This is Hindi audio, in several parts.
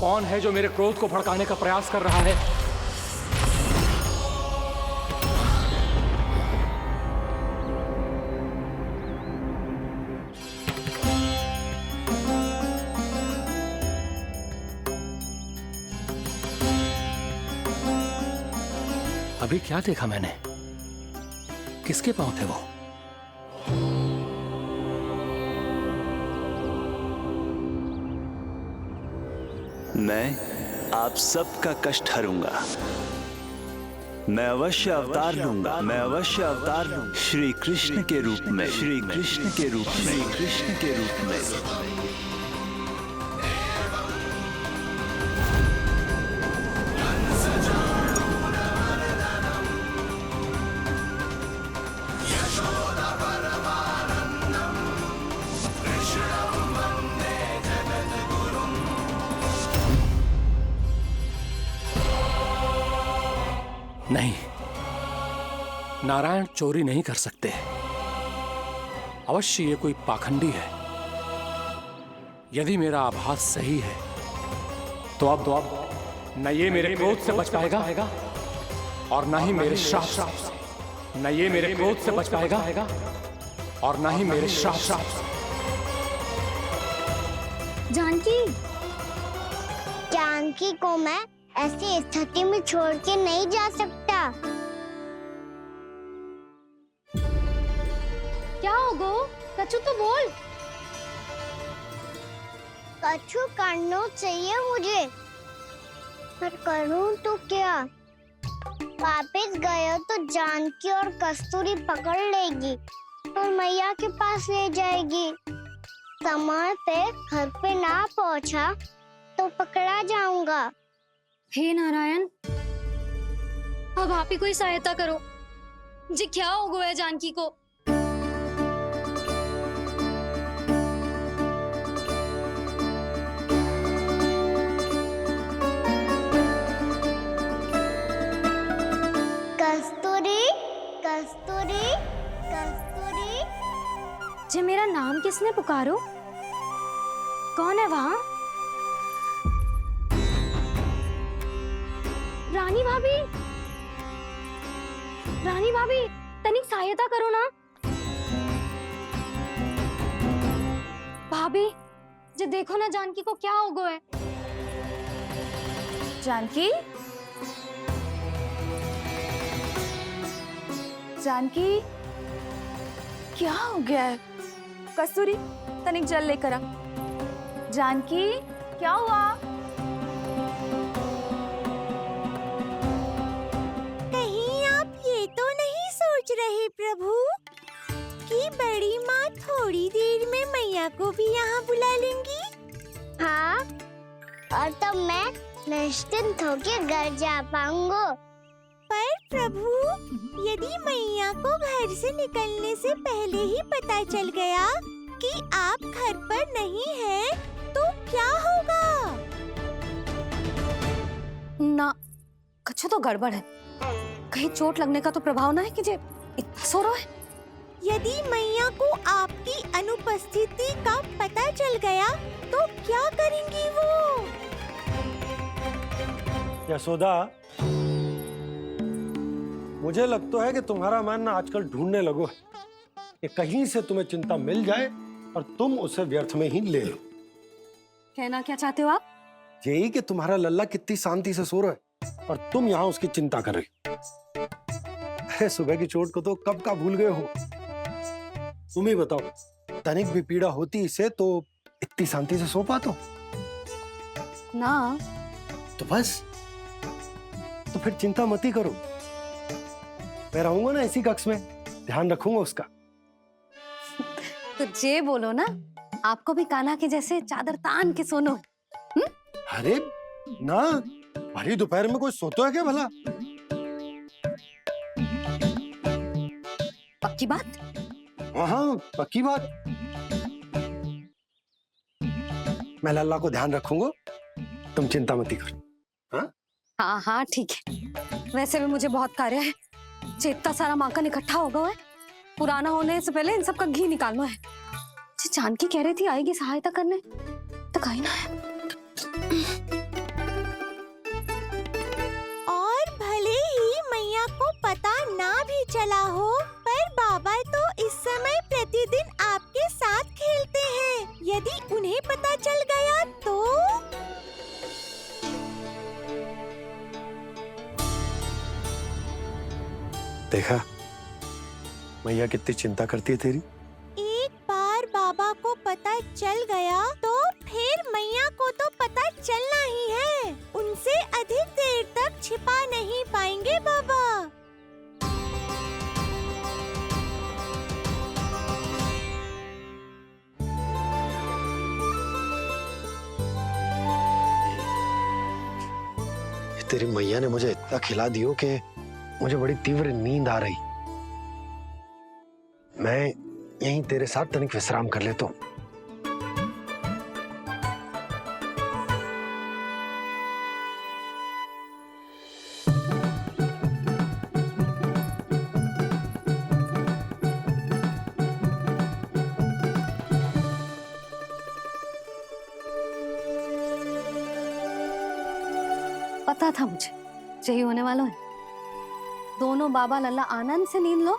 कौन है जो मेरे क्रोध को भड़काने का प्रयास कर रहा है? अभी क्या देखा मैंने? किसके पांव थे वो? मैं आप सबका कष्ट हरूंगा। मैं अवश्य अवतार लूंगा। मैं अवश्य अवतार लूंगा श्री कृष्ण के रूप में। श्री कृष्ण के रूप में। श्री कृष्ण के रूप में। नहीं, नारायण चोरी नहीं कर सकते। अवश्य ये कोई पाखंडी है। यदि मेरा आभास सही है तो अब न ये मेरे क्रोध से बच पाएगा और न ही मेरे श्राप से। न ये मेरे क्रोध से बच पाएगा और न ही मेरे श्राप से। जानकी को मैं ऐसी स्थिति में छोड़ के नहीं जा सकता। क्या होगा? कछु तो बोल। कछु करना चाहिए मुझे, पर करूं तो क्या? वापस गए तो जानकी और कस्तूरी पकड़ लेगी और मैया के पास ले जाएगी। समय पे घर पे ना पहुंचा तो पकड़ा जाऊंगा। हे नारायण, अब आप ही कोई सहायता करो। जी क्या हो गया जानकी को? कस्तूरी, कस्तूरी, कस्तूरी। जी मेरा नाम किसने पुकारो? कौन है वहाँ? रानी भाभी, रानी भाभी, तनिक सहायता करो ना। भाभी, जी देखो ना जानकी को क्या हो गया है। जानकी, जानकी, क्या हो गया है? कस्तूरी, तनिक जल लेकर आ। जानकी, क्या हुआ? तो नहीं सोच रहे प्रभु कि बड़ी माँ थोड़ी देर में मैया को भी यहाँ बुला लेंगी? हाँ, और तब मैं निश्चिंत होकर घर जा पाऊंगा। पर प्रभु, यदि मैया को घर से निकलने से पहले ही पता चल गया कि आप घर पर नहीं हैं, तो क्या होगा? ना, कुछ तो गड़बड़ है। कहीं चोट लगने का तो प्रभाव ना है कि जे इतना सो रहा है। यदि मैया को आपकी अनुपस्थिति का पता चल गया तो क्या करेंगी वो? यशोदा, मुझे लगता है कि तुम्हारा मन ना आजकल ढूंढने लगो है कि कहीं से तुम्हें चिंता मिल जाए और तुम उसे व्यर्थ में ही ले लो। कहना क्या चाहते हो आप? यही कि तुम्हारा लल्ला कितनी शांति से सो रहा है और तुम यहाँ उसकी चिंता कर रही। अरे सुबह की चोट को तो कब का भूल गए हो। तुम ही बताओ, तनिक भी पीड़ा होती इसे तो इतनी शांति से सो पाते हो ना? तो बस, तो फिर चिंता मत ही करो। मैं रहूंगा ना इसी कक्ष में, ध्यान रखूंगा उसका। तो जे बोलो ना, आपको भी कान्हा के जैसे चादर तान के सोनो। अरे ना, भरी दोपहर में कोई सोता है क्या भला? पक्की बात? हाँ, पक्की बात। मैं लल्ला को ध्यान रखूंगा, तुम चिंता मत ही करो। हाँ हाँ हाँ ठीक है। वैसे भी मुझे बहुत कार्य है। इतना सारा माखन इकट्ठा होगा है, पुराना होने से पहले इन सब का घी निकालना है। जानकी कह रही थी आएगी सहायता करने, तो कहीं ना है। देखा मैया कितनी चिंता करती है तेरी। एक बार बाबा को पता चल गया तो फिर मैया को तो पता चलना ही है। उनसे अधिक देर तक छिपा नहीं पाएंगे बाबा। तेरी मैया ने मुझे इतना खिला दियो कि मुझे बड़ी तीव्र नींद आ रही। मैं यहीं तेरे साथ तनिक विश्राम कर लेता हूँ। पता था मुझे यही होने वाला है। दोनों बाबा लल्ला आनंद से नींद लो,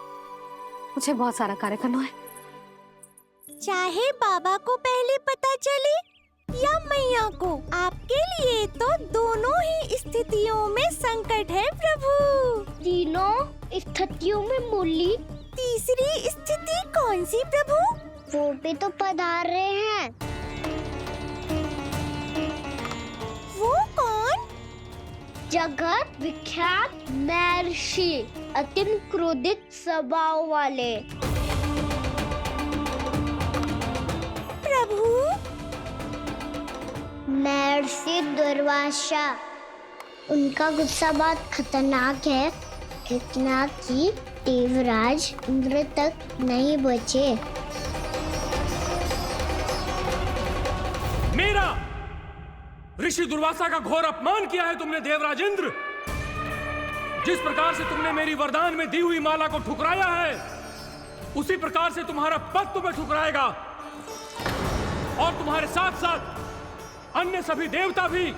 मुझे बहुत सारा कार्य करना है। चाहे बाबा को पहले पता चले या मैया को, आपके लिए तो दोनों ही स्थितियों में संकट है प्रभु। तीनों स्थितियों में बोली। तीसरी स्थिति कौन सी प्रभु? वो भी तो पधार रहे हैं। वो कौन? जगत विख्यात महर्षि, अत्यंत क्रोधित स्वभाव वाले। प्रभु महर्षि दुर्वासा। उनका गुस्सा बहुत खतरनाक है, इतना कि देवराज इंद्र तक नहीं बचे। मेरा ऋषि दुर्वासा का घोर अपमान किया है तुमने देवराज इंद्र। जिस प्रकार से तुमने मेरी वरदान में दी हुई माला को ठुकराया है, उसी प्रकार से तुम्हारा पद तुम्हें ठुकराएगा और तुम्हारे साथ साथ अन्य सभी देवता भी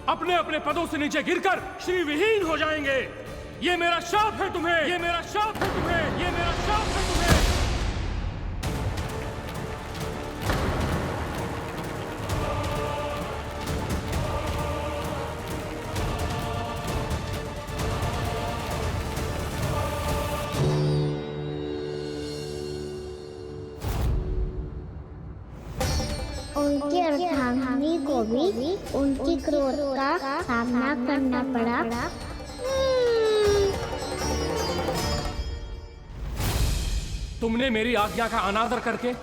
अपने अपने पदों से नीचे गिरकर श्री विहीन हो जाएंगे। ये मेरा शाप है तुम्हें, ये मेरा शाप है तुम्हें, ये मेरा शाप है तुम्हें। उनकी अर्धांगिनी को भी उनकी क्रोध का सामना करना पड़ा। तुमने मेरी आज्ञा का अनादर करके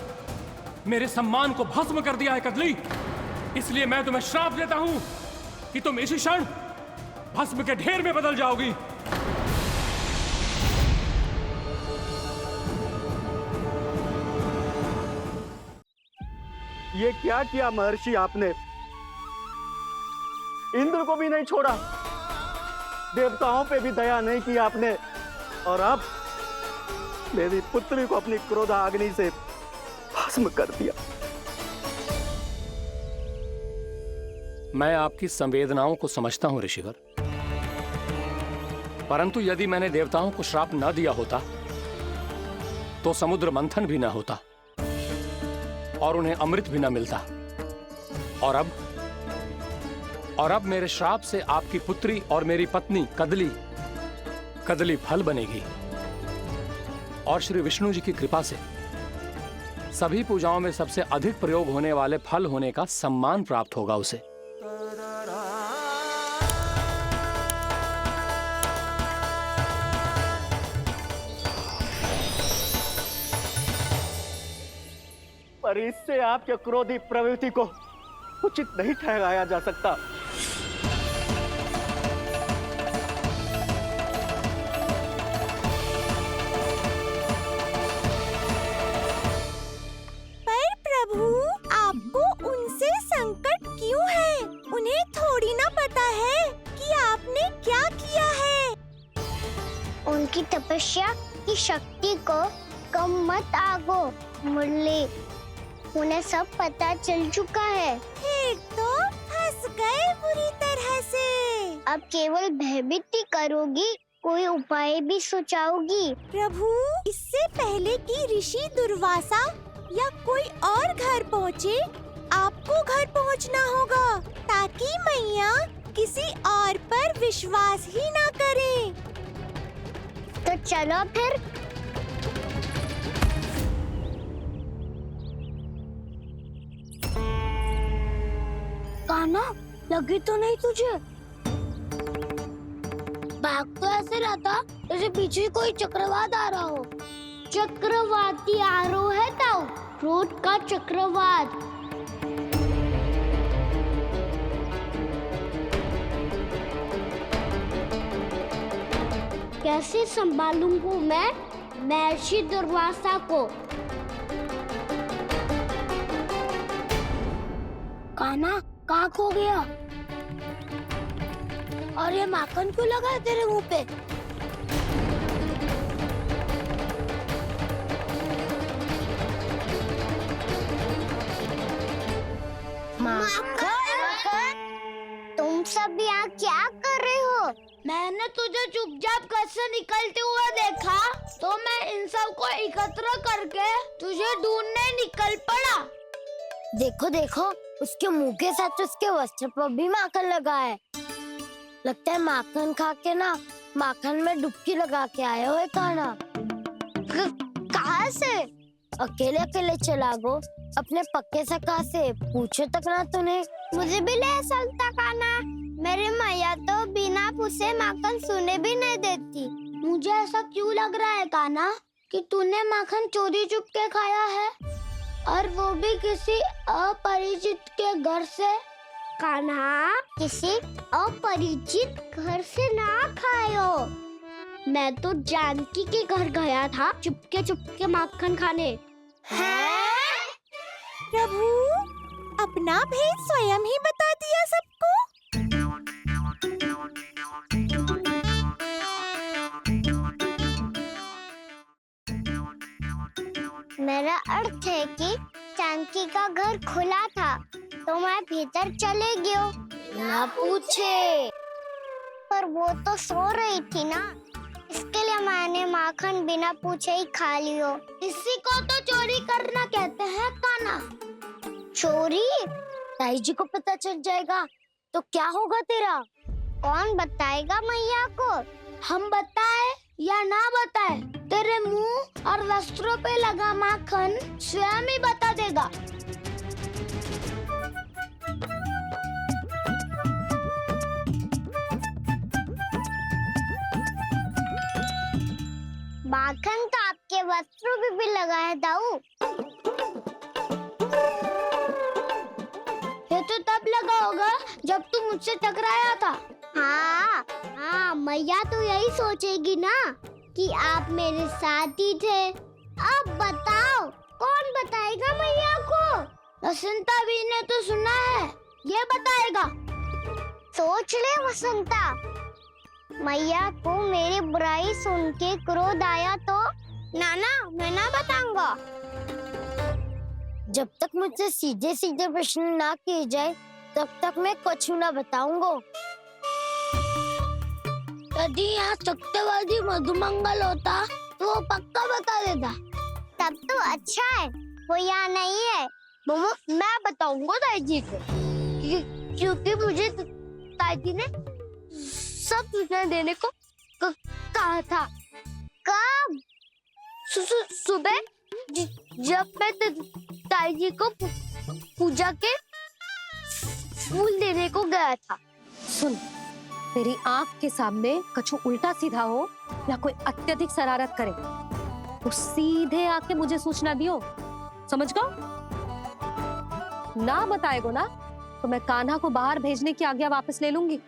मेरे सम्मान को भस्म कर दिया है कदली। इसलिए मैं तुम्हें श्राप देता हूं कि तुम इसी क्षण भस्म के ढेर में बदल जाओगी। ये क्या किया महर्षि आपने? इंद्र को भी नहीं छोड़ा, देवताओं पे भी दया नहीं की आपने, और अब मेरी पुत्री को अपनी क्रोधाग्नि से भस्म कर दिया। मैं आपकी संवेदनाओं को समझता हूं ऋषिवर, परंतु यदि मैंने देवताओं को श्राप न दिया होता तो समुद्र मंथन भी न होता और उन्हें अमृत भी न मिलता। और अब मेरे श्राप से आपकी पुत्री और मेरी पत्नी कदली फल बनेगी और श्री विष्णु जी की कृपा से सभी पूजाओं में सबसे अधिक प्रयोग होने वाले फल होने का सम्मान प्राप्त होगा उसे। पर इससे आपके क्रोधी प्रवृत्ति को उचित नहीं ठहराया जा सकता। पर प्रभु, आपको उनसे संकट क्यों है? उन्हें थोड़ी ना पता है कि आपने क्या किया है। उनकी तपस्या की शक्ति को कम मत आगो मुरली, उन्हें सब पता चल चुका है। फिर तो फंस गए बुरी तरह से। अब केवल भयभीत ही करोगी, कोई उपाय भी सुझाओगी? प्रभु, इससे पहले कि ऋषि दुर्वासा या कोई और घर पहुँचे, आपको घर पहुँचना होगा ताकि मैया किसी और पर विश्वास ही ना करे। तो तो चलो फिर। कान्हा, लगी तो नहीं तुझे? भाग तो ऐसे रहा था जैसे पीछे कोई चक्रवात आ रहा हो। चक्रवाती आरो है ताऊ, रोड का चक्रवात। कैसे संभालूंगा मैं महर्षि दुर्वासा को? कान्हा, कहाँ खो गया? और ये माखन क्यों लगा है तेरे मुंह पे? माखन, तुम सब यहाँ क्या कर रहे हो? मैंने तुझे चुपचाप घर से निकलते हुए देखा, तो मैं इन सब को एकत्र करके तुझे ढूंढने निकल पड़ा। देखो देखो, उसके मुंह के साथ उसके वस्त्र पर भी माखन लगा है। लगता है माखन खा के ना माखन में डुबकी लगा के आए हो कान्हा। कहाँ से? अकेले अकेले चला गो अपने पक्के सखा से, पूछो तक ना तूने। मुझे भी ले चलता कान्हा, मेरी मैया तो बिना पूछे माखन सुने भी नहीं देती। मुझे ऐसा क्यों लग रहा है कान्हा कि तूने माखन चोरी चुप के खाया है, और वो भी किसी अपरिचित के घर से। कान्हा, किसी अपरिचित घर से ना खायो। मैं तो जानकी के घर गया था चुपके माखन खाने। हैं? प्रभु, अपना भेद स्वयं ही बता दिया सबको। मेरा अर्थ है कि जानकी का घर खुला था, तो मैं भीतर चले गयो। ना पूछे, पर वो तो सो रही थी ना, इसके लिए मैंने माखन बिना पूछे ही खा लियो। इसी को तो चोरी करना कहते हैं कान्हा। चोरी? ताई जी को पता चल जाएगा तो क्या होगा तेरा? कौन बताएगा मैया को? हम बताए या ना बताए, तेरे मुंह और वस्त्रों पे लगा माखन स्वयं ही बता देगा। माखन तो आपके वस्त्रों पे भी लगा है दाऊ। ये तो तब लगा होगा जब तू मुझसे टकराया था। हाँ, मैया तो यही सोचेगी ना कि आप मेरे साथ ही थे। अब बताओ, कौन बताएगा मैया को? वसंता भी ने तो सुना है, ये बताएगा। सोच ले वसंता, मैया को मेरी बुराई सुन के क्रोध आया तो? नाना, मैं ना बताऊंगा। जब तक मुझसे सीधे सीधे प्रश्न ना किए जाए तब तक मैं कुछ ना बताऊंगा। यदि यहाँ सत्यवादी मधुमंगल होता तो वो पक्का बता देता। तब तो अच्छा है वो यहाँ नहीं है। मैं बताऊंगा ताई जी को, क्योंकि मुझे ताई जी ने सब सूचना देने को कहा था। कब? सुबह जब मैं ताई जी को पूजा के फूल देने को गया था। सुन, तेरी आंख के सामने कछु उल्टा सीधा हो या कोई अत्यधिक शरारत करे तो सीधे आके मुझे सूचना दियो, समझ गो? ना बताएगो ना तो मैं कान्हा को बाहर भेजने की आज्ञा वापस ले लूंगी।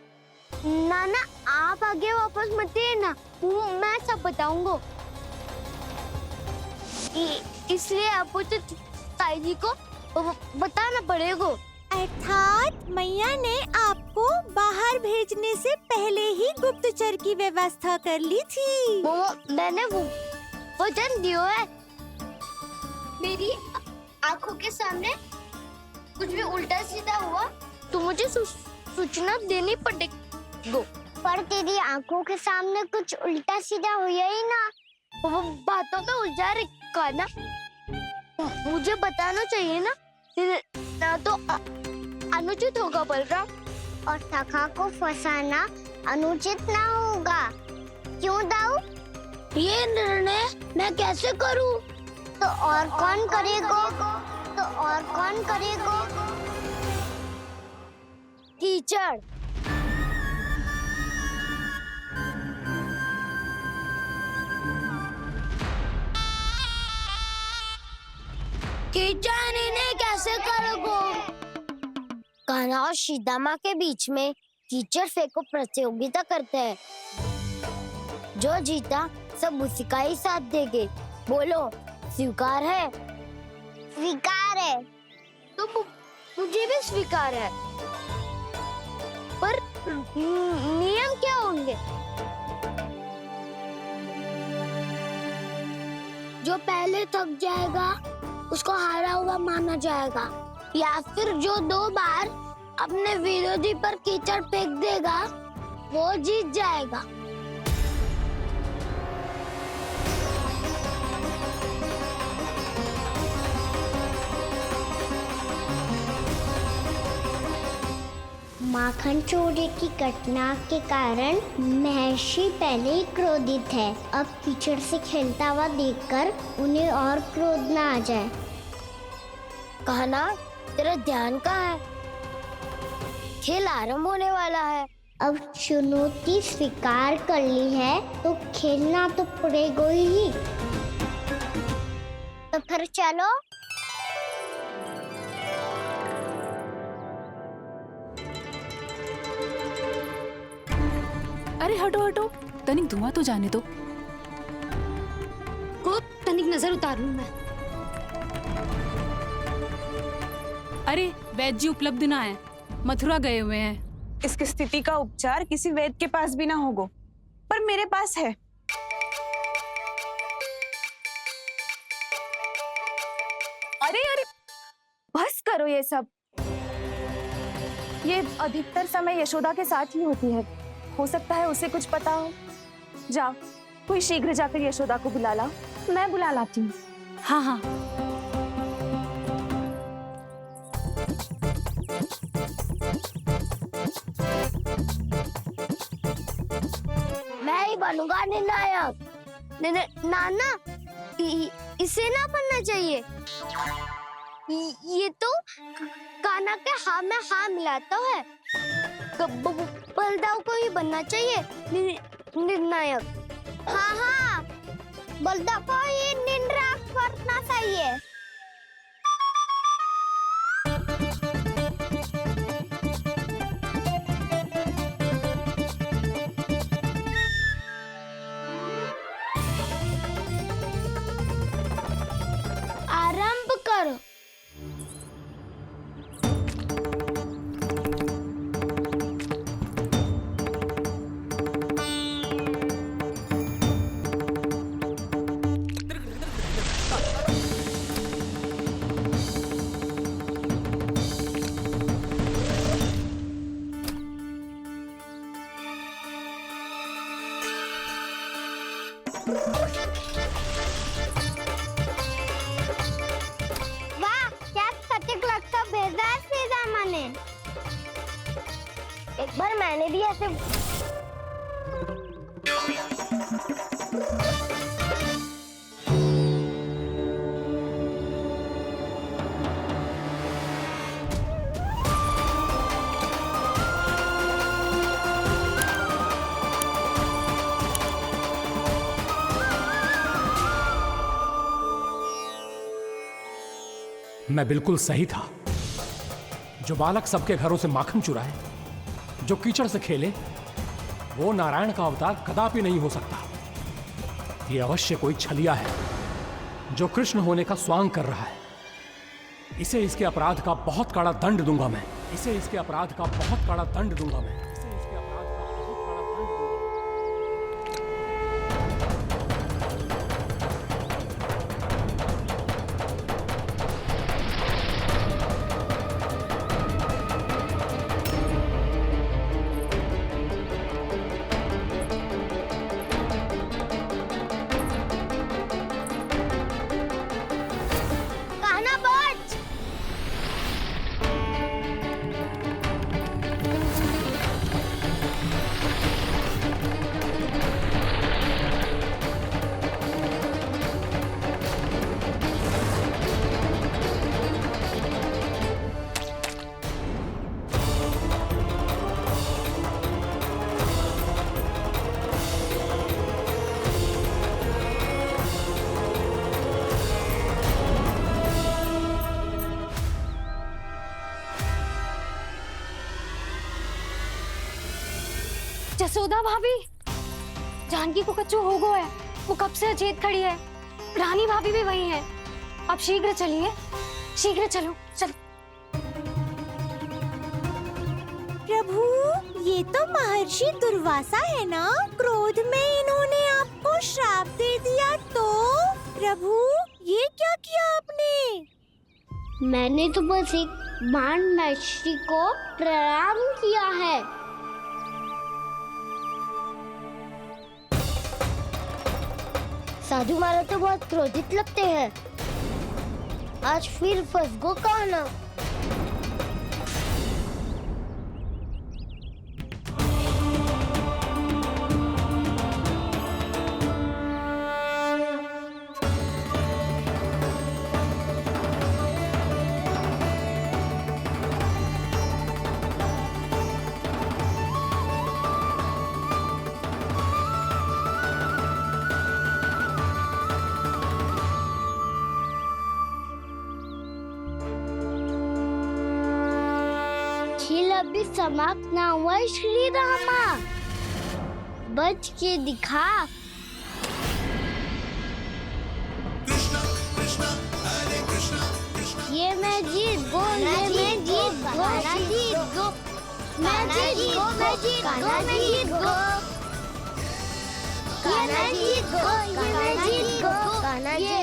नाना, आप आगे वापस मत देना, मैं सब बताऊंगा। इसलिए आपको तो ताई जी को बताना पड़ेगा। अर्थात मैया ने आपको बाहर भेजने से पहले ही गुप्तचर की व्यवस्था कर ली थी। मैंने वचन दिया है। मेरी आंखों के सामने कुछ भी उल्टा सीधा हुआ तो मुझे सूचना देनी पड़ेगी। पर तेरी आंखों के सामने कुछ उल्टा सीधा हुआ ही ना, वो बातों में उलझा रखा ना, मुझे बताना चाहिए ना तो अनुचित होगा बलराम। और सखा को फंसाना अनुचित ना होगा, क्यों दाऊ? ये निर्णय मैं कैसे करूं? तो और कौन करेगा? टीचर। कीचड़ इन्हें कैसे करोगे? कान्हा और शीदामा के बीच में कीचड़ फेंको प्रतियोगिता करते हैं। जो जीता सब उसी का ही साथ देंगे। बोलो, स्वीकार है? स्वीकार है। तो मुझे भी स्वीकार है। पर नियम क्या होंगे? जो पहले थक जाएगा उसको हारा हुआ माना जाएगा, या फिर जो 2 बार अपने विरोधी पर कीचड़ फेंक देगा वो जीत जाएगा। माखन चोरी की घटना के कारण महर्षि पहले ही क्रोधित है। अब कीचड़ से खेलता हुआ देखकर उन्हें और क्रोध न आ जाए। कहना, तेरा ध्यान कहाँ है? खेल आरंभ होने वाला है। अब चुनौती स्वीकार कर ली है तो खेलना तो पड़ेगा ही। तो फिर चलो। अरे हटो हटो, तनिक धुआं तो जाने दो। को तनिक नजर उतार लूं मैं। अरे वैद्य जी उपलब्ध ना है, मथुरा गए हुए हैं। इसकी स्थिति का उपचार किसी वैद्य के पास भी ना होगा, पर मेरे पास है। अरे अरे बस करो ये सब। ये अधिकतर समय यशोदा के साथ ही होती है। हो सकता है उसे कुछ पता हो। जाओ, कोई शीघ्र जाकर यशोदा को बुला ला। मैं बुला लाती हूँ। हाँ हाँ। मैं ही बनूंगा निर्णायक। नाना, इसे ना बनना चाहिए। ये तो कान्हा के हाँ में हाँ मिलाता है। बलदाव को ही बनना चाहिए निर्णायक। हाँ हाँ, बलदाव को ही निर्णायक बनना चाहिए। आरंभ करो। वाह, क्या सटीक लगता भेजा है शीदामा ने। एक बार मैंने भी ऐसे मैं बिल्कुल सही था। जो बालक सबके घरों से माखन चुराए, जो कीचड़ से खेले, वो नारायण का अवतार कदापि नहीं हो सकता। ये अवश्य कोई छलिया है जो कृष्ण होने का स्वांग कर रहा है। इसे इसके अपराध का बहुत कड़ा दंड दूंगा मैं। इसे इसके अपराध का बहुत कड़ा दंड दूंगा मैं। इसे इसके अपराध का बहुत कड़ा दंड दूंगा। कान्हा बच। यशोदा भाभी, जानकी को कच्चू हो गया है। वो कब से अचेत खड़ी है। रानी भाभी भी वही है। आप शीघ्र चलिए, शीघ्र चलो, चल। प्रभु, ये तो महर्षि दुर्वासा है ना? क्रोध में इन्होंने आपको श्राप दे दिया तो? प्रभु, ये क्या किया आपने? मैंने तो बस एक बाण महर्षि को प्रणाम किया है। साधु महाराज तो बहुत क्रोधित लगते हैं। आज फिर फंस गो कहना। खेल अभी समाप्त ना हुआ है श्री रामा। बच के दिखा। ये मैं जीत गो, ये मैं जीत गो, जीत गो, मैं जीत गो, मैं जीत गो, मैं जीत गो, मैं जीत गो, मैं जीत गो। ये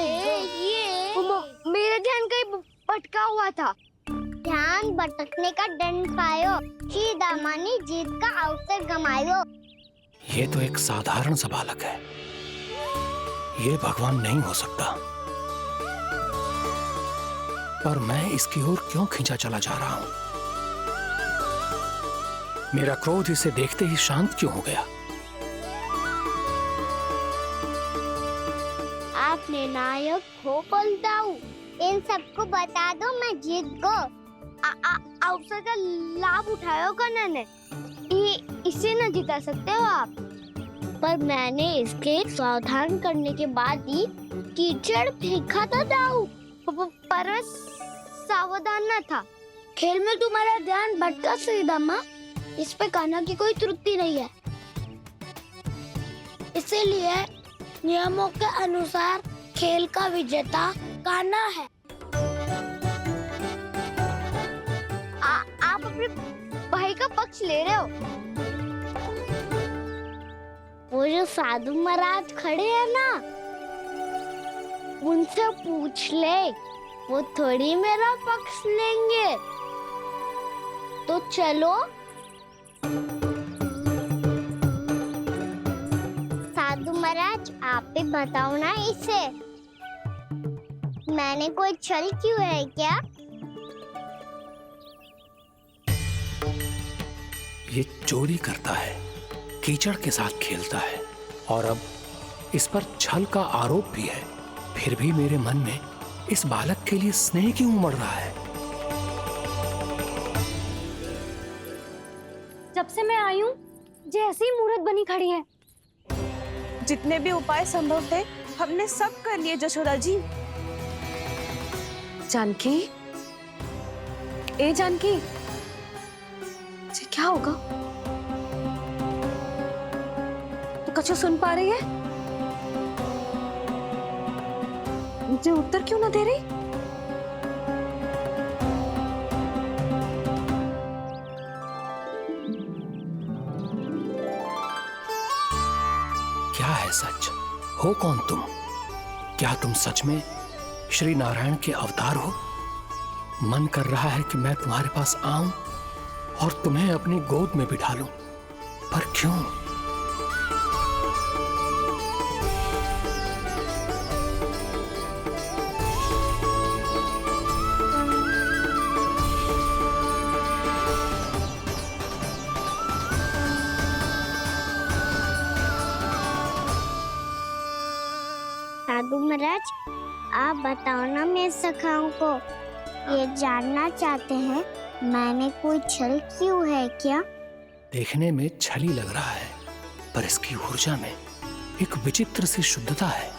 मेरा ध्यान कहीं भटका हुआ था। ध्यान भटकने का दंड पायो, श्री दामानी जीत का अवसर गमायो। ये तो एक साधारण सा बालक है, ये भगवान नहीं हो सकता। पर मैं इसकी ओर क्यों खींचा चला जा रहा हूं? मेरा क्रोध इसे देखते ही शांत क्यों हो गया? आपने नायक हो बलदाऊ। इन सबको बता दो मैं जीत गो। अवसर का लाभ उठायो कन्ना ने। इसे न जिता सकते हो आप। पर मैंने इसके सावधान करने के बाद ही कीचड़ फेंका था दाऊ। पर सावधान न था। खेल में तुम्हारा ध्यान भटका श्रीदामा। इस पे कान्हा की कोई त्रुटि नहीं है। इसीलिए नियमों के अनुसार खेल का विजेता कान्हा है। आप अपने भाई का पक्ष ले रहे हो। वो जो साधु महाराज खड़े हैं ना, उनसे पूछ ले, वो थोड़ी मेरा पक्ष लेंगे। तो चलो। साधु महाराज, आप ही बताओ ना इसे, मैंने कोई छल क्यों है क्या? ये चोरी करता है, कीचड़ के साथ खेलता है और अब इस पर छल का आरोप भी है। फिर भी मेरे मन में इस बालक के लिए स्नेह क्यों उमड़ रहा है? जब से मैं आई हूँ, जैसी मूर्त बनी खड़ी है। जितने भी उपाय संभव थे हमने सब कर लिए जशोदा जी। जानकी, ए जानकी, ये क्या होगा? तो कछु सुन पा रही है? मुझे उत्तर क्यों ना दे रही? क्या है सच? हो कौन तुम? क्या तुम सच में श्री नारायण के अवतार हो? मन कर रहा है कि मैं तुम्हारे पास आऊं और तुम्हें अपनी गोद में बिठा लूं, पर क्यों? साधु महाराज, आप बताओ ना मेरे सखाओं को। ये जानना चाहते हैं मैंने कोई छल क्यों है क्या? देखने में छली लग रहा है, पर इसकी ऊर्जा में एक विचित्र सी शुद्धता है।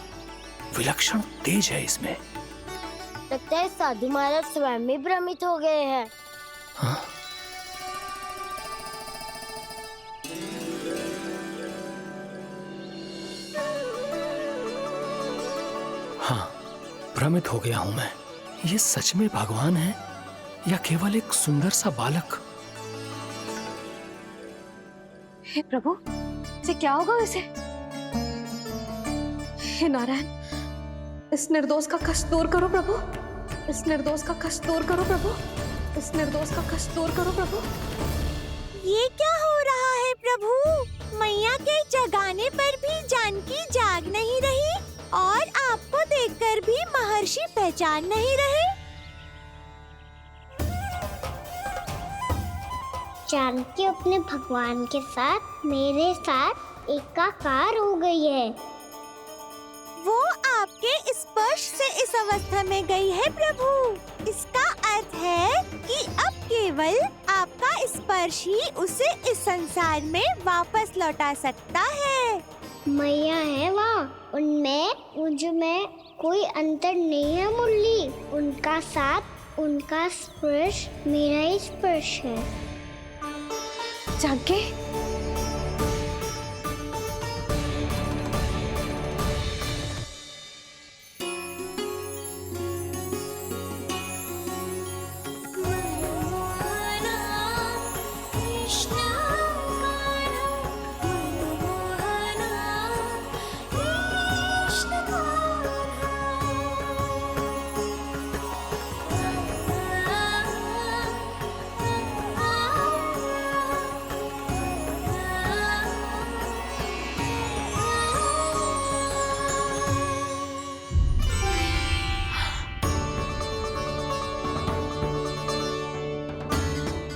विलक्षण तेज है इसमें। लगता है साधु महाराज स्वयं ही भ्रमित हो गए हैं। हाँ? भ्रमित हो गया हूं मैं। ये सच में भगवान है या केवल एक सुंदर सा बालक? हे प्रभु, इसे क्या होगा वैसे? हे नारायण, इस निर्दोष का कष्ट दूर करो प्रभु, इस निर्दोष का कष्ट दूर करो प्रभु, इस निर्दोष का कष्ट दूर करो प्रभु। ये क्या हो रहा है प्रभु? मैया के जगाने पर भी जानकी जाग नहीं रही और आपको देखकर भी महर्षि पहचान नहीं रहे। जानकी अपने भगवान के साथ मेरे साथ एकाकार हो गई है। वो आपके स्पर्श से इस अवस्था में गई है प्रभु। इसका अर्थ है कि अब केवल आपका स्पर्श ही उसे इस संसार में वापस लौटा सकता है। मैया है वहाँ, उनमें मुझ में कोई अंतर नहीं है मुरली। उनका साथ, उनका स्पर्श मेरा ही स्पर्श है। जानकी,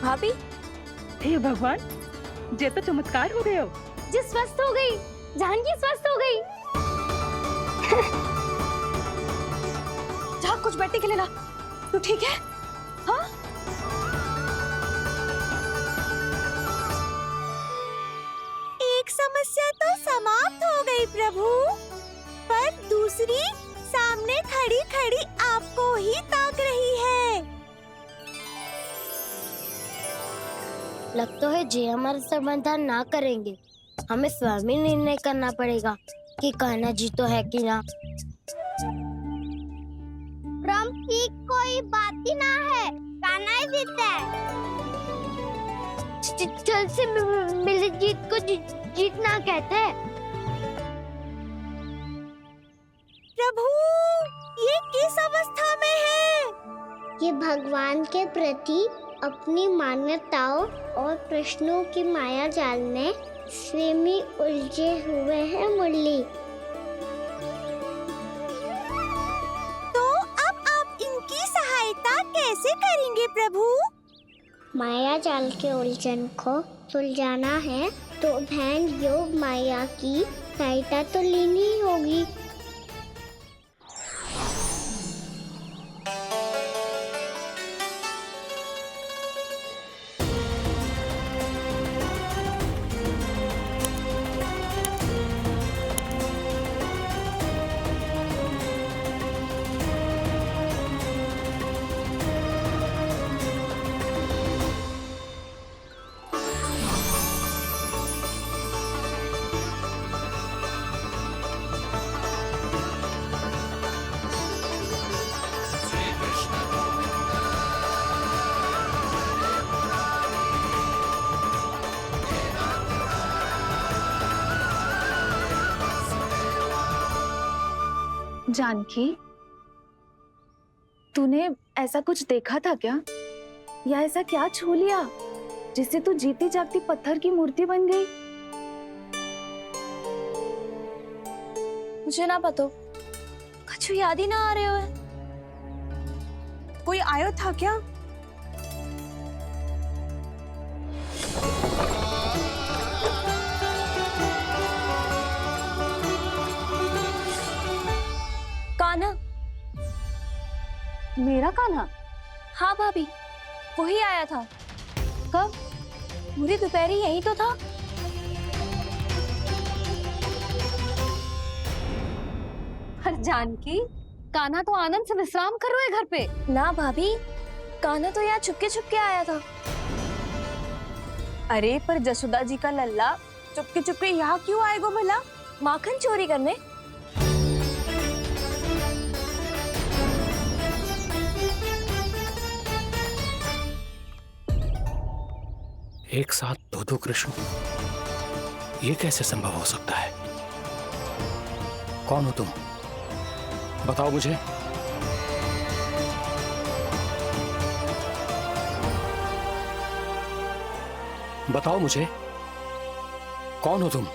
भाभी, हे भगवान, जे तो चमत्कार हो गए हो। जी स्वस्थ हो गई, जानकी स्वस्थ हो गई। जा कुछ बैठने के लिए ला। तू ठीक है? हाँ? एक समस्या तो समाप्त हो गई प्रभु, पर दूसरी सामने खड़ी खड़ी आपको ही ताक रही है। लगता है जी हमारा समाधान ना करेंगे। हमें स्वयं ही निर्णय करना पड़ेगा कि कान्हा जी तो है कि ना। ब्रह्म की कोई बात ही ना है, कान्हा ही जीता है। जल से मिली जीत को जीतना कहते हैं। प्रभु, ये किस अवस्था में है? ये भगवान के प्रति अपनी मान्यताओं और प्रश्नों की माया जाल में स्वयं ही उलझे हुए हैं मुरली। तो अब आप इनकी सहायता कैसे करेंगे प्रभु? माया जाल के उलझन को सुलझाना है तो बहन योग माया की सहायता तो लेनी ही होगी। जानकी, तूने ऐसा कुछ देखा था क्या? या ऐसा क्या छू लिया जिससे तू जीती जागती पत्थर की मूर्ति बन गई? मुझे ना पता, कुछ याद ही ना आ रहे हो। कोई आयो था क्या? कान्हा, मेरा कान्हा? हाँ भाभी, वही आया था। कब? पूरी दोपहर यही तो था। पर जानकी, कान्हा तो आनंद से विश्राम कर रहे घर पे। ना भाभी, कान्हा तो यहाँ छुपके आया था। अरे पर जसोदा जी का लल्ला चुपके यहाँ क्यों आएगा भला? माखन चोरी करने? एक साथ दो कृष्ण, ये कैसे संभव हो सकता है? कौन हो तुम? बताओ मुझे। बताओ मुझे, कौन हो तुम?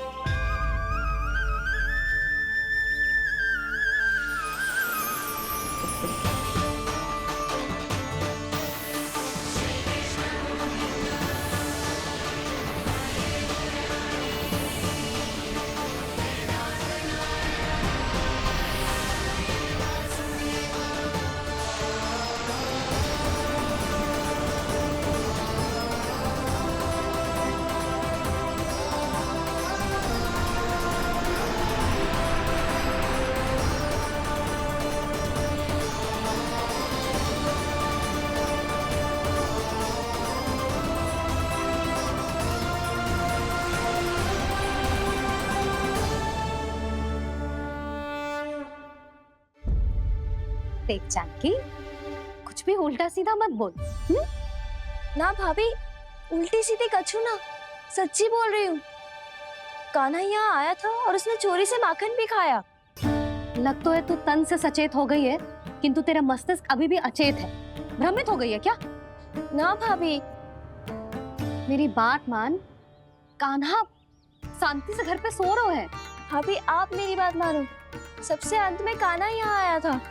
देख जानकी, कुछ भी उल्टा सीधा मत बोल। ना भाभी, उल्टी सीधी कछु ना, सच्ची बोल रही हूँ। कान्हा यहाँ आया था और उसने चोरी से माखन भी खाया। लग तो है तू तन से सचेत हो गई है, किंतु तेरा मस्तिष्क अभी भी अचेत है। भ्रमित हो गई है क्या? ना भाभी। मेरी बात मान, कान्हा शांति से घर पे सो रहा है। भाभी आप मेरी बात मानो, सबसे अंत में कान्हा यहाँ आया था।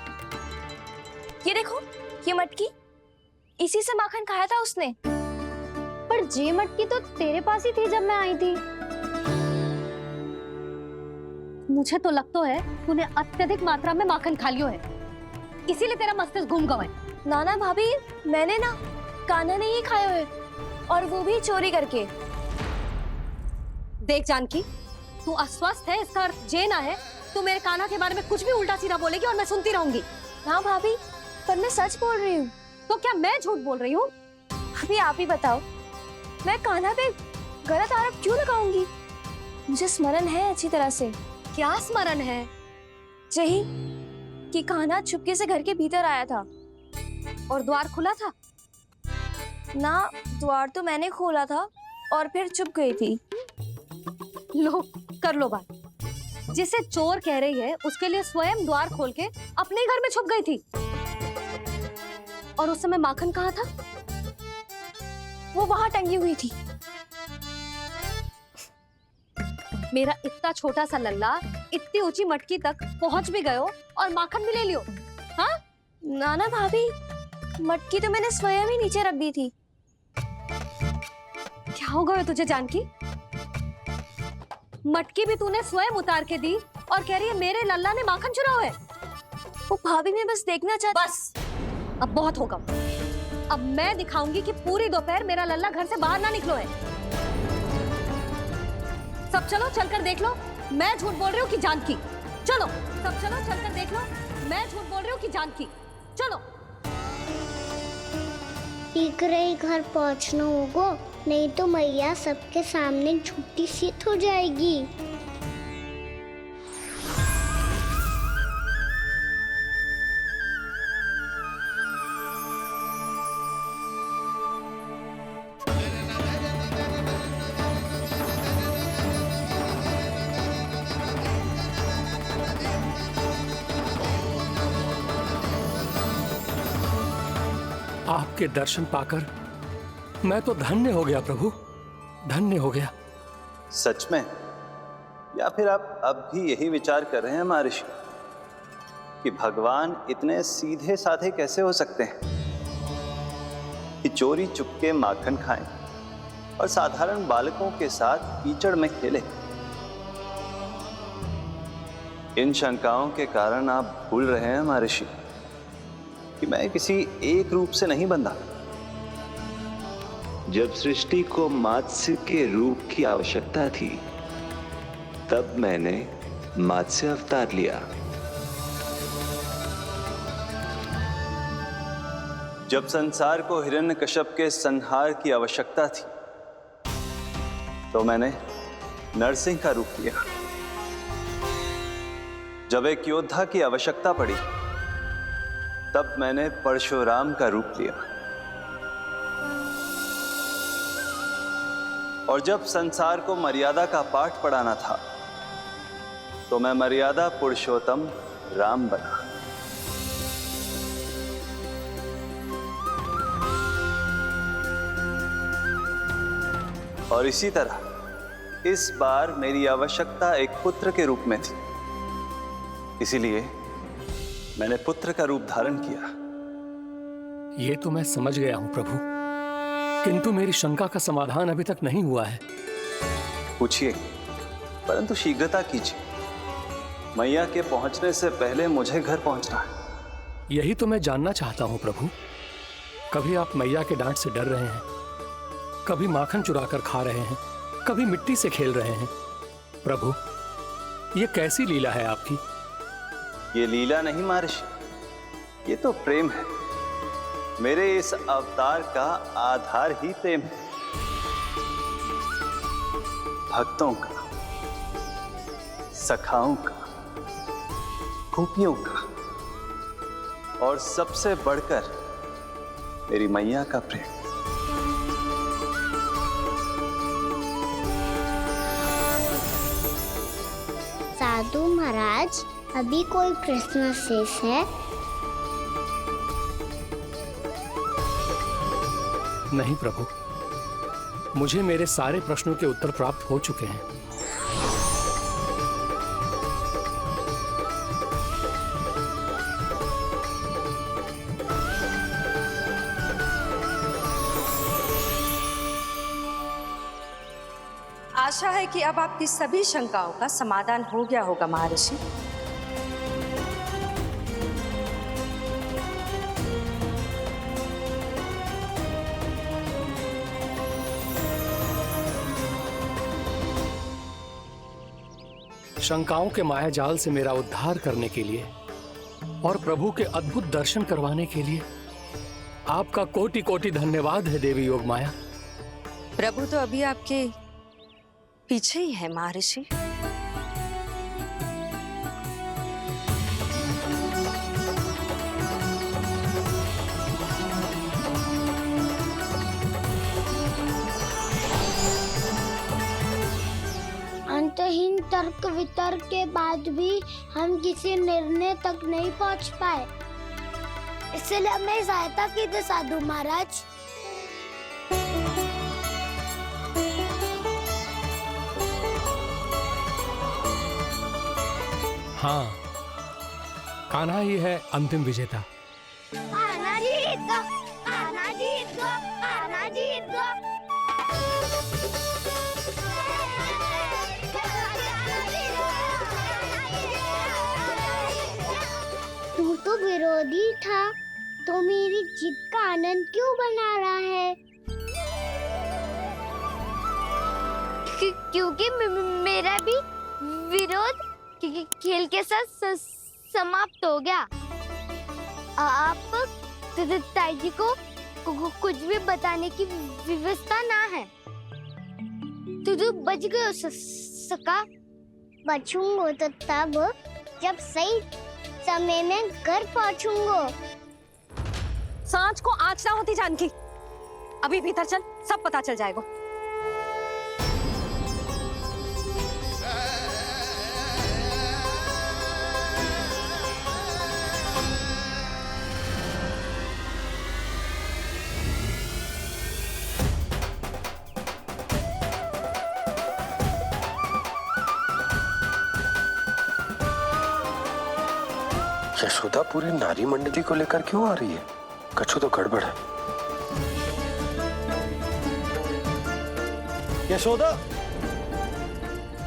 ये देखो, ये मटकी, इसी से माखन खाया था उसने। पर जे मटकी तो तेरे पास ही थी जब मैं आई थी। मुझे तो लगता है तूने अत्यधिक मात्रा में माखन खा लियो है, इसीलिए तेरा मस्तिष्क घूम गया है। नाना भाभी, मैंने ना, कान्हा ने ही खाया है, और वो भी चोरी करके। देख जानकी, तू अस्वस्थ है, इसका अर्थ जे ना है तू मेरे कान्हा के बारे में कुछ भी उल्टा सीधा बोलेगी और मैं सुनती रहूंगी। हाँ भाभी, पर मैं सच बोल रही हूँ। तो क्या मैं झूठ बोल रही हूँ? भाभी आप ही बताओ, मैं कान्हा पे गलत आरोप क्यों लगाऊंगी? मुझे स्मरण है अच्छी तरह से। क्या स्मरण है? यही कि कान्हा चुपके से घर के भीतर आया था। और द्वार खुला था? ना, द्वार तो मैंने खोला था और फिर चुप गई थी। लो, कर लो बात। जिसे चोर कह रही है उसके लिए स्वयं द्वार खोल के अपने घर में छुप गई थी। और उस समय माखन कहाँ था? वो वहां टंगी हुई थी। मेरा इतना छोटा सा लल्ला इतनी ऊंची मटकी तक पहुंच भी गयो और माखन भी ले लियो। हाँ? नाना भाभी, मटकी तो मैंने स्वयं ही नीचे रख दी थी। क्या हो गया तुझे जानकी? मटकी भी तूने स्वयं उतार के दी और कह रही है मेरे लल्ला ने माखन चुराया है। वो भाभी मैं बस देखना चाहती। बस, अब बहुत होगा। अब मैं दिखाऊंगी कि पूरी दोपहर मेरा लल्ला घर से बाहर ना निकलो है। सब चलो, चलकर देख लो मैं झूठ बोल रही हूँ कि जानकी। चलो सब चलो, चलकर देख लो मैं झूठ बोल रही हूँ कि जानकी। चलो। शीघ्र ही घर पहुंचना होगा, नहीं तो मैया सबके सामने झूठी सिद्ध हो जाएगी। आपके दर्शन पाकर मैं तो धन्य हो गया प्रभु, धन्य हो गया। सच में? या फिर आप अब भी यही विचार कर रहे हैं महर्षि कि भगवान इतने सीधे साधे कैसे हो सकते हैं कि चोरी चुपके माखन खाएं और साधारण बालकों के साथ कीचड़ में खेले? इन शंकाओं के कारण आप भूल रहे हैं महर्षि कि मैं किसी एक रूप से नहीं बंधा। जब सृष्टि को मत्स्य के रूप की आवश्यकता थी तब मैंने मत्स्य अवतार लिया। जब संसार को हिरण्यकश्यप के संहार की आवश्यकता थी तो मैंने नरसिंह का रूप लिया। जब एक योद्धा की आवश्यकता पड़ी तब मैंने परशुराम का रूप लिया। और जब संसार को मर्यादा का पाठ पढ़ाना था तो मैं मर्यादा पुरुषोत्तम राम बना। और इसी तरह इस बार मेरी आवश्यकता एक पुत्र के रूप में थी, इसीलिए मैंने पुत्र का रूप धारण किया। ये तो मैं समझ गया हूं प्रभु, किंतु मेरी शंका का समाधान अभी तक नहीं हुआ है। पूछिए, परंतु शीघ्रता कीजिए। मैया के पहुंचने से पहले मुझे घर पहुंचना है। यही तो मैं जानना चाहता हूं प्रभु। कभी आप मैया के डांट से डर रहे हैं, कभी माखन चुराकर खा रहे हैं, कभी मिट्टी से खेल रहे हैं। प्रभु, ये कैसी लीला है आपकी? ये लीला नहीं महर्षि, ये तो प्रेम है। मेरे इस अवतार का आधार ही प्रेम है। भक्तों का, सखाओं का, गोपियों का, और सबसे बढ़कर मेरी मैया का प्रेम। साधु महाराज, अभी कोई प्रश्न शेष है? नहीं प्रभु, मुझे मेरे सारे प्रश्नों के उत्तर प्राप्त हो चुके हैं। आशा है कि अब आपकी सभी शंकाओं का समाधान हो गया होगा महर्षि। शंकाओं के मायाजाल से मेरा उद्धार करने के लिए और प्रभु के अद्भुत दर्शन करवाने के लिए आपका कोटि कोटि धन्यवाद है देवी योगमाया। प्रभु तो अभी आपके पीछे ही है महर्षि। अंतहीन तर्क वितर्क के बाद भी हम किसी निर्णय तक नहीं पहुंच पाए, इसलिए हमें सहायता कीजिए साधु महाराज। हाँ, कान्हा ही है अंतिम विजेता। आना जीत गो, आना जीत गो, आना जीत गो। तू तो विरोधी था, तो मेरी जीत का आनंद क्यों बना रहा है? क्योंकि मेरा भी विरोध खेल के साथ समाप्त हो गया। आप ताई जी को कुछ भी बताने की व्यवस्था ना है। तू बच गए सका। बचूंगा तो तब जब सही समय में घर पहुंचूंगा। सांच को आँच ना होती जानकी। अभी भीतर चल, सब पता चल जाएगा। यशोदा पूरी नारी मंडली को लेकर क्यों आ रही है? कछु तो गड़बड़ है। यशोदा,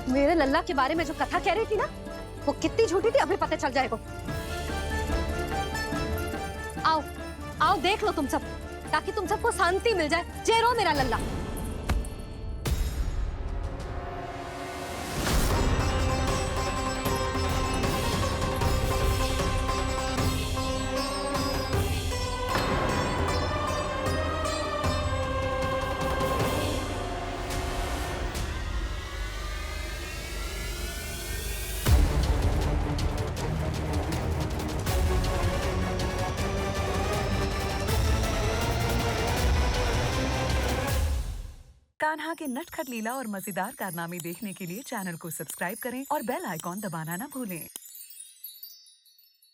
मेरे लल्ला के बारे में जो कथा कह रही थी ना, वो कितनी झूठी थी अभी पता चल जाएगा। आओ आओ देख लो तुम सब, ताकि तुम सबको शांति मिल जाए। जय रो मेरा लल्ला। कान्हा के नटखट लीला और मजेदार कारनामे देखने के लिए चैनल को सब्सक्राइब करें और बेल आइकॉन दबाना ना भूलें।